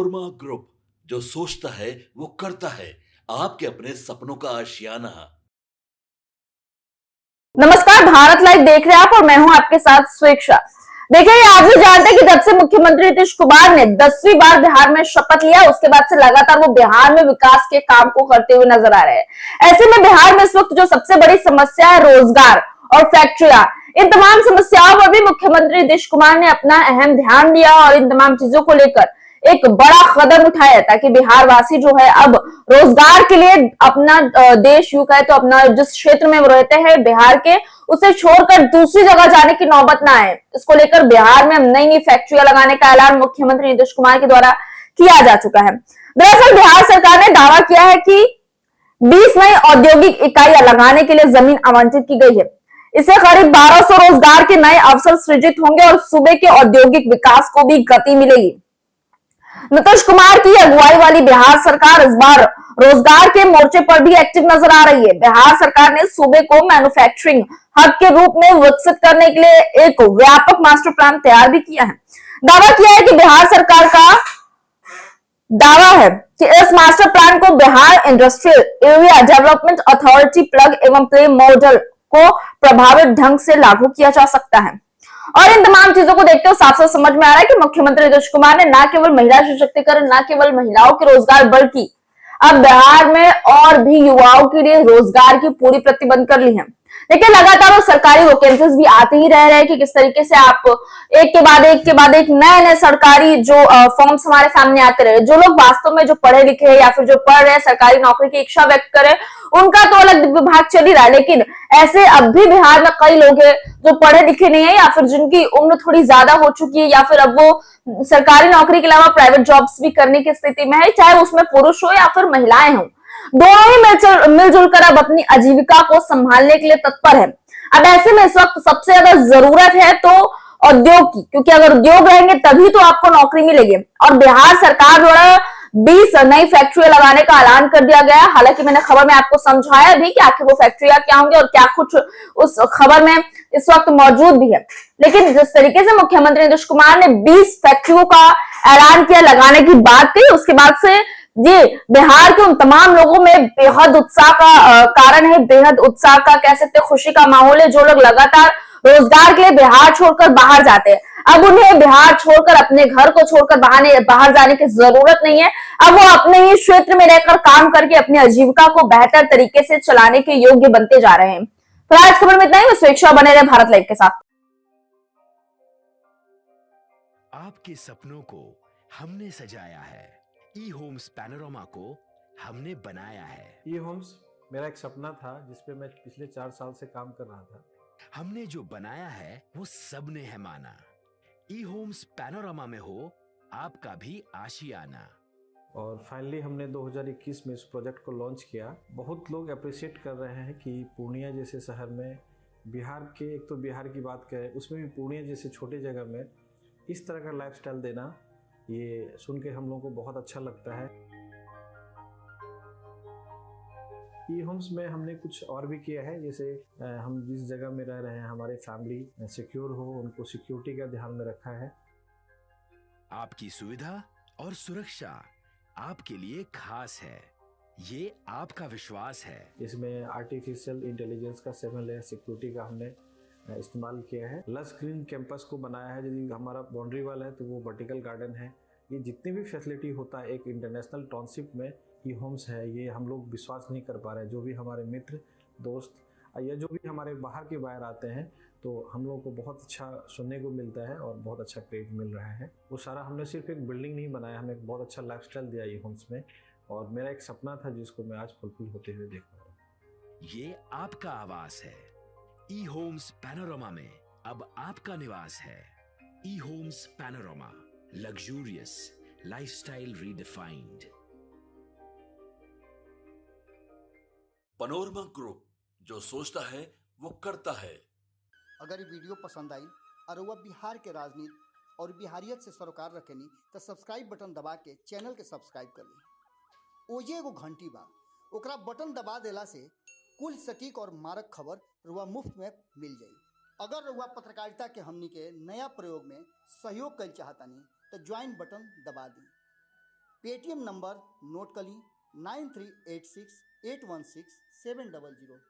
Panorama group, जो सोचता है वो करता है। आपके अपने सपनों का आशियाना। नमस्कार, भारत लाइव देख रहे हैं आप और मैं हूं आपके साथ स्वेच्छा। देखिए, आप भी जानते हैं कि जब से मुख्यमंत्री नीतीश कुमार ने 10वीं बार बिहार में शपथ लिया, उसके बाद से लगातार वो बिहार में विकास के काम को करते हुए नजर आ रहे हैं। ऐसे में बिहार में इस वक्त जो सबसे बड़ी समस्या है रोजगार और फैक्ट्रियां, इन तमाम समस्याओं पर भी मुख्यमंत्री नीतीश कुमार ने अपना अहम ध्यान दिया और इन तमाम चीजों को लेकर एक बड़ा कदम उठाया ताकि बिहार वासी जो है अब रोजगार के लिए अपना देश यूं कहे तो अपना जिस क्षेत्र में वो रहते हैं बिहार के, उसे छोड़कर दूसरी जगह जाने की नौबत ना आए। इसको लेकर बिहार में नई नई फैक्ट्रियां लगाने का ऐलान मुख्यमंत्री नीतीश कुमार के द्वारा किया जा चुका है। दरअसल बिहार सरकार ने दावा किया है कि 20 नई औद्योगिक इकाइयां लगाने के लिए जमीन आवंटित की गई है। इससे करीब 1200 रोजगार के नए अवसर सृजित होंगे और सूबे के औद्योगिक विकास को भी गति मिलेगी। नीतीश कुमार की अगुवाई वाली बिहार सरकार इस बार रोजगार के मोर्चे पर भी एक्टिव नजर आ रही है। बिहार सरकार ने सूबे को मैन्युफैक्चरिंग हब के रूप में विकसित करने के लिए एक व्यापक मास्टर प्लान तैयार भी किया है। दावा किया है कि बिहार सरकार का दावा है कि इस मास्टर प्लान को Bihar industrial area development authority plug एवं प्ले मॉडल को प्रभावित ढंग से लागू किया जा सकता है। और इन तमाम चीजों को देखते हुए साफ साफ समझ में आ रहा है कि मुख्यमंत्री नीतीश कुमार ने न केवल महिला सशक्तिकरण, न केवल महिलाओं के रोजगार, बल्कि अब बिहार में और भी युवाओं के लिए रोजगार की पूरी प्रतिबंध कर ली है। देखिए, लगातार वो सरकारी वैकेंसीज भी आते ही रह रहे हैं कि किस तरीके से आप एक के बाद एक नए नए सरकारी जो फॉर्म्स हमारे सामने आते रहे। जो लोग वास्तव में जो पढ़े लिखे हैं या फिर जो पढ़ रहे हैं, सरकारी नौकरी की इच्छा व्यक्त करें, उनका तो अलग विभाग चल ही रहा है, लेकिन ऐसे अब भी बिहार में कई लोग हैं जो पढ़े लिखे नहीं है या फिर जिनकी उम्र थोड़ी ज्यादा हो चुकी है या फिर अब वो सरकारी नौकरी के अलावा प्राइवेट जॉब्स भी करने की स्थिति में है, चाहे उसमें पुरुष हो या फिर महिलाएं हों। दोनों ही मिलजुल कर अब अपनी आजीविका को संभालने के लिए तत्पर है। अब ऐसे में इस वक्त सबसे ज्यादा जरूरत है तो उद्योग की, क्योंकि अगर उद्योग रहेंगे तभी तो आपको नौकरी मिलेगी। और बिहार सरकार द्वारा 20 नई फैक्ट्रियां लगाने का ऐलान कर दिया गया है। हालांकि मैंने खबर में आपको समझाया भी कि आखिर वो फैक्ट्रियां क्या होंगी और क्या कुछ उस खबर में इस वक्त मौजूद भी है। लेकिन जिस तरीके से मुख्यमंत्री नीतीश कुमार ने 20 फैक्ट्रियों का ऐलान किया, लगाने की बात की, उसके बाद से जी बिहार के उन तमाम लोगों में बेहद उत्साह का कारण है, बेहद उत्साह का कह सकते खुशी का माहौल है। जो लोग लगातार रोजगार के लिए बिहार छोड़कर बाहर जाते हैं, अब उन्हें बिहार छोड़कर, अपने घर को छोड़कर बाहर जाने की जरूरत नहीं है। अब वो अपने ही क्षेत्र में रहकर काम करके अपनी आजीविका को बेहतर तरीके से चलाने के योग्य बनते जा रहे हैं। फिलहाल इस खबर में इतना ही। मैं स्वेच्छा, बने रहे भारत लाइव के साथ। आपके सपनों को हमने सजाया है, ई होम्स पैनोरमा को हमने बनाया है। ई होम्स मेरा एक सपना था जिसपे मैं पिछले 4 साल से काम कर रहा था। हमने जो बनाया है वो सबने है माना। ई होम्स पैनोरमा में हो आपका भी आशियाना। और फाइनली हमने 2021 में इस प्रोजेक्ट को लॉन्च किया। बहुत लोग अप्रिशिएट कर रहे हैं कि पूर्णिया जैसे शहर में, बिहार के, एक तो बिहार की बात करें उसमें भी पूर्णिया जैसे छोटे जगह में इस तरह का लाइफस्टाइल देना, ये सुन के हम लोगों को बहुत अच्छा लगता है। ई होम्स में हमने कुछ और भी किया है, जैसे हम जिस जगह में रह रहे हैं हमारे फैमिली सिक्योर हो, उनको सिक्योरिटी का ध्यान में रखा है। आपकी सुविधा और सुरक्षा आपके लिए खास है, ये आपका विश्वास है। इसमें आर्टिफिशियल इंटेलिजेंस का 7 लेयर सिक्योरिटी का हमने इस्तेमाल किया है। लस ग्रीन कैंपस को बनाया है। यदि हमारा बाउंड्री वाल है तो वो वर्टिकल गार्डन है। ये जितनी भी फैसिलिटी होता है एक इंटरनेशनल टाउनशिप में ई होम्स है, ये हम लोग विश्वास नहीं कर पा रहे हैं। जो भी हमारे मित्र, दोस्त या जो भी हमारे बाहर के बाहर आते हैं तो हम लोग को बहुत अच्छा सुनने को मिलता है और बहुत अच्छा क्रेडिट मिल रहा है। वो सारा हमने सिर्फ एक बिल्डिंग नहीं बनाया, हमें एक बहुत अच्छा लाइफस्टाइल दिया ई होम्स में, और मेरा एक सपना था जिसको मैं आज फुलफिल होते हुए देख पा रहा हूँ। ये आपका आवास है। ई होम्स पैनोरमा में अब आपका निवास है। ई homes Panorama, luxurious lifestyle redefined. Panorama group, जो सोचता है वो करता है। अगर ये वीडियो पसंद आई और वह बिहार के राजनीति और बिहारियत से सरोकार रखेनी तो सब्सक्राइब बटन दबा के चैनल के सब्सक्राइब कर ली। ओजे एगो घंटी बा, ओकरा बटन दबा देला से कुल सटीक और मारक खबर रुआ मुफ्त में मिल जाई। अगर रुआ पत्रकारिता के हमनी के नया प्रयोग में सहयोग कर चाहतानी तो ज्वाइन बटन दबा दी। पेटीएम नंबर नोट कर ली 9386816700।